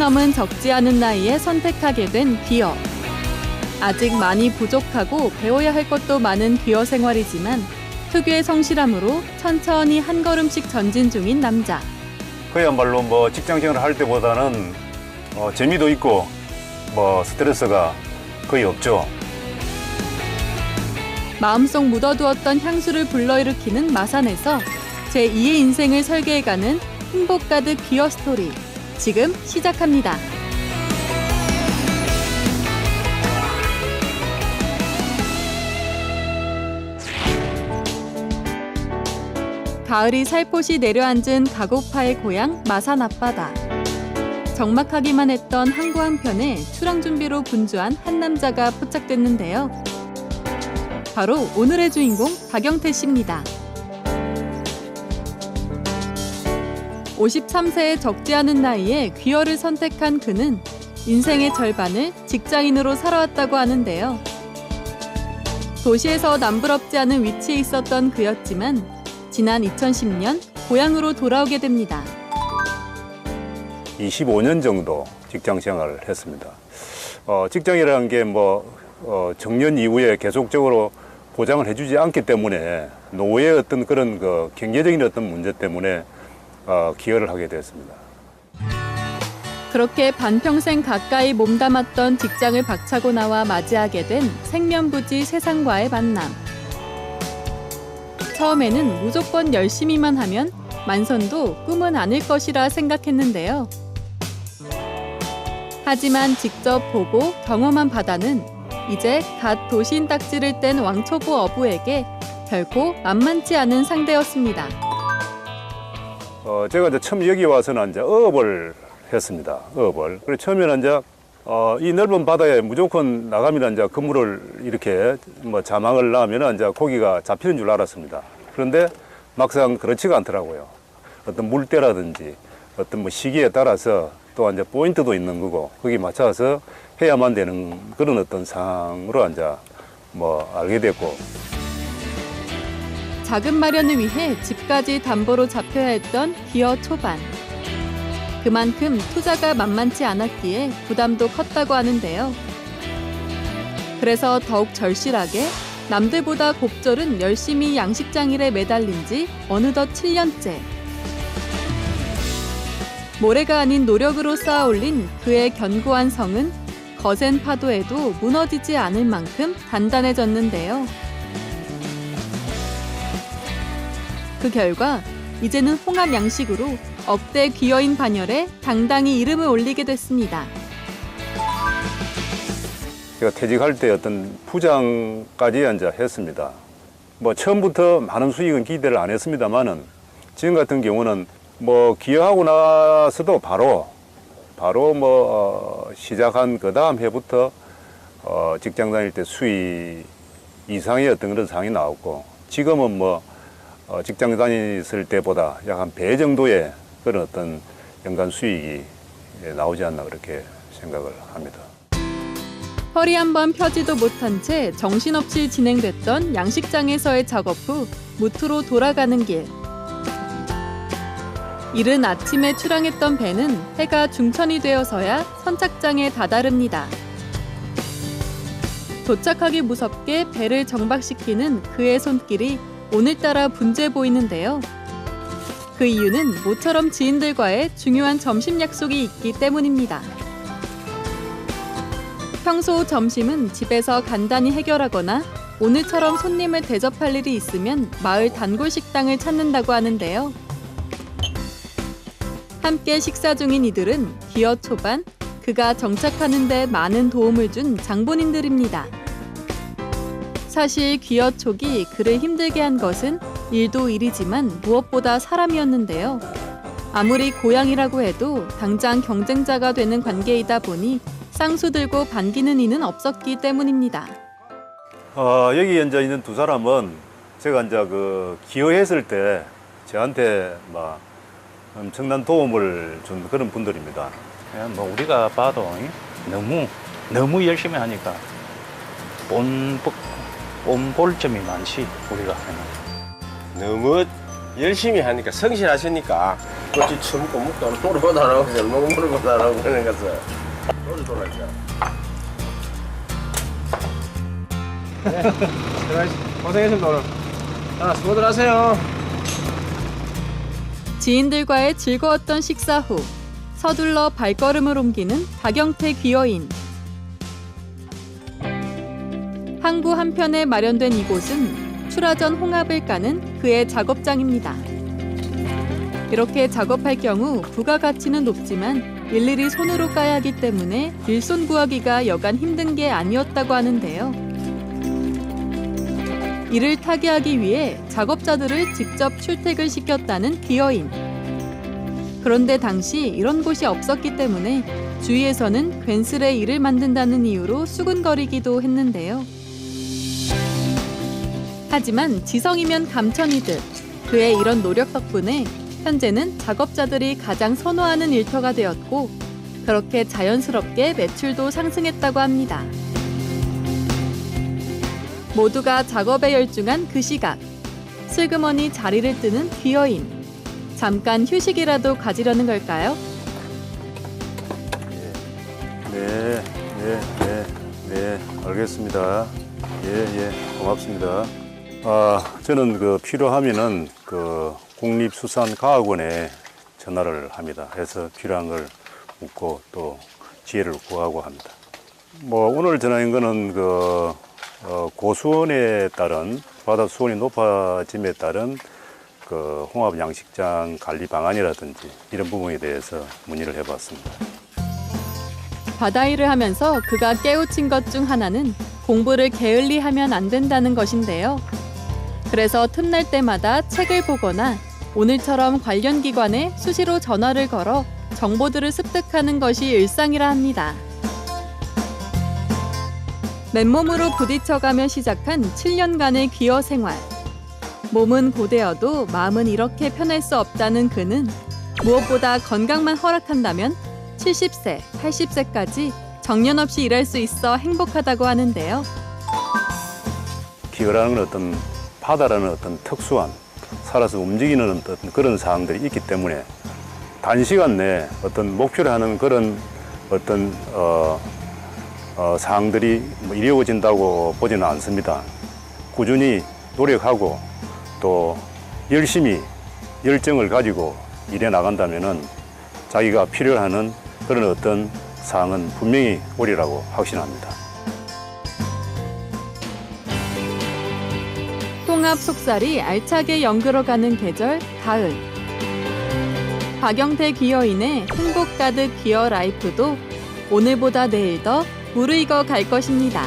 넘은 적지 않은 나이에 선택하게 된 기어. 아직 많이 부족하고 배워야 할 것도 많은 기어 생활이지만 특유의 성실함으로 천천히 한 걸음씩 전진 중인 남자. 그야말로 뭐 직장 생활을 할 때보다는 재미도 있고 뭐 스트레스가 거의 없죠. 마음속 묻어두었던 향수를 불러일으키는 마산에서 제2의 인생을 설계해가는 행복 가득 기어 스토리. 지금 시작합니다. 가을이 살포시 내려앉은 가고파의 고향 마산 앞바다. 적막하기만 했던 항구 한편에 출항 준비로 분주한 한 남자가 포착됐는데요. 바로 오늘의 주인공 박영태 씨입니다. 53세의 적지 않은 나이에 귀어를 선택한 그는 인생의 절반을 직장인으로 살아왔다고 하는데요. 도시에서 남부럽지 않은 위치에 있었던 그였지만 지난 2010년 고향으로 돌아오게 됩니다. 25년 정도 직장 생활을 했습니다. 직장이라는 게 정년 이후에 계속적으로 보장을 해주지 않기 때문에 노후의 어떤 그런 경제적인 어떤 문제 때문에 기여를 하게 됐습니다. 그렇게 반평생 가까이 몸담았던 직장을 박차고 나와 맞이하게 된 생면부지 세상과의 만남. 처음에는 무조건 열심히만 하면 만선도 꿈은 아닐 것이라 생각했는데요. 하지만 직접 보고 경험한 바다는 이제 갓 도시인 딱지를 뗀 왕초보 어부에게 결코 만만치 않은 상대였습니다. 제가 이제 처음 여기 와서는 이제 어업을 했습니다. 어업을. 그래서 처음에는 이제 이 넓은 바다에 무조건 나가면 이제 그물을 이렇게 자망을 놔면 이제 고기가 잡히는 줄 알았습니다. 그런데 막상 그렇지가 않더라고요. 어떤 물때라든지 어떤 시기에 따라서 또 이제 포인트도 있는 거고 거기 맞춰서 해야만 되는 그런 어떤 상황으로 이제 알게 됐고. 자금 마련을 위해 집까지 담보로 잡혀야 했던 기어 초반. 그만큼 투자가 만만치 않았기에 부담도 컸다고 하는데요. 그래서 더욱 절실하게 남들보다 곱절은 열심히 양식장 일에 매달린 지 어느덧 7년째. 모래가 아닌 노력으로 쌓아올린 그의 견고한 성은 거센 파도에도 무너지지 않을 만큼 단단해졌는데요. 그 결과 이제는 홍합 양식으로 억대 귀여인 반열에 당당히 이름을 올리게 됐습니다. 제가 퇴직할 때 어떤 부장까지 이제 했습니다. 처음부터 많은 수익은 기대를 안 했습니다만은 지금 같은 경우는 기여하고 나서도 바로 시작한 그 다음 해부터 직장 다닐 때 수익 이상의 어떤 그런 상황이 나왔고 지금은 직장 다녔을 때보다 약 한 배 정도의 그런 어떤 연간 수익이 나오지 않나 그렇게 생각을 합니다. 허리 한번 펴지도 못한 채 정신없이 진행됐던 양식장에서의 작업 후 무트로 돌아가는 길. 이른 아침에 출항했던 배는 해가 중천이 되어서야 선착장에 다다릅니다. 도착하기 무섭게 배를 정박시키는 그의 손길이 오늘따라 분주해 보이는데요. 그 이유는 모처럼 지인들과의 중요한 점심 약속이 있기 때문입니다. 평소 점심은 집에서 간단히 해결하거나 오늘처럼 손님을 대접할 일이 있으면 마을 단골 식당을 찾는다고 하는데요. 함께 식사 중인 이들은 기어 초반, 그가 정착하는 데 많은 도움을 준 장본인들입니다. 사실 기어 촉이 그를 힘들게 한 것은 일도 일이지만 무엇보다 사람이었는데요. 아무리 고향이라고 해도 당장 경쟁자가 되는 관계이다 보니 쌍수 들고 반기는 이는 없었기 때문입니다. 여기 이제 있는 두 사람은 제가 이제 기여했을 때 저한테 엄청난 도움을 준 그런 분들입니다. 그냥 우리가 봐도 너무 열심히 하니까 본 볼 점이 많지 우리가. 너무 열심히 하니까 성실하시니까 그렇지 처먹고 묵도 안 하고 무르고도 안 하고 젊고 무르고도 안 하고 그러는 것을 노래 돌아가자. 고생했습니다 오늘. 자 수고들 하세요. 지인들과의 즐거웠던 식사 후 서둘러 발걸음을 옮기는 박영태 귀여인. 항구 한편에 마련된 이곳은 출하전 홍합을 까는 그의 작업장입니다. 이렇게 작업할 경우 부가가치는 높지만 일일이 손으로 까야 하기 때문에 일손 구하기가 여간 힘든 게 아니었다고 하는데요. 이를 타개하기 위해 작업자들을 직접 출퇴근 시켰다는 귀여인. 그런데 당시 이런 곳이 없었기 때문에 주위에서는 괜스레 일을 만든다는 이유로 수군거리기도 했는데요. 하지만 지성이면 감천이듯 그의 이런 노력 덕분에 현재는 작업자들이 가장 선호하는 일터가 되었고 그렇게 자연스럽게 매출도 상승했다고 합니다. 모두가 작업에 열중한 그 시각, 슬그머니 자리를 뜨는 귀여인. 잠깐 휴식이라도 가지려는 걸까요? 네, 알겠습니다. 고맙습니다. 저는 필요하면은 국립수산과학원에 전화를 합니다. 해서 필요한 걸 묻고 또 지혜를 구하고 합니다. 오늘 전화한 거는 고수온에 따른 바다 수온이 높아짐에 따른 홍합 양식장 관리 방안이라든지 이런 부분에 대해서 문의를 해봤습니다. 바다 일을 하면서 그가 깨우친 것 중 하나는 공부를 게을리하면 안 된다는 것인데요. 그래서 틈날 때마다 책을 보거나 오늘처럼 관련 기관에 수시로 전화를 걸어 정보들을 습득하는 것이 일상이라 합니다. 맨몸으로 부딪혀가며 시작한 7년간의 귀여 생활. 몸은 고되어도 마음은 이렇게 편할 수 없다는 그는 무엇보다 건강만 허락한다면 70세, 80세까지 정년 없이 일할 수 있어 행복하다고 하는데요. 기어라는 어떤 바다라는 어떤 특수한 살아서 움직이는 어떤 그런 사항들이 있기 때문에 단시간 내에 어떤 목표를 하는 그런 어떤 사항들이 이루어진다고 보지는 않습니다. 꾸준히 노력하고 또 열심히 열정을 가지고 일해 나간다면은 자기가 필요로 하는 그런 어떤 사항은 분명히 오리라고 확신합니다. 홍합 속살이 알차게 연그러가는 계절 가을. 박영태 귀여인의 행복 가득 귀여 라이프도 오늘보다 내일 더 무르익어 갈 것입니다.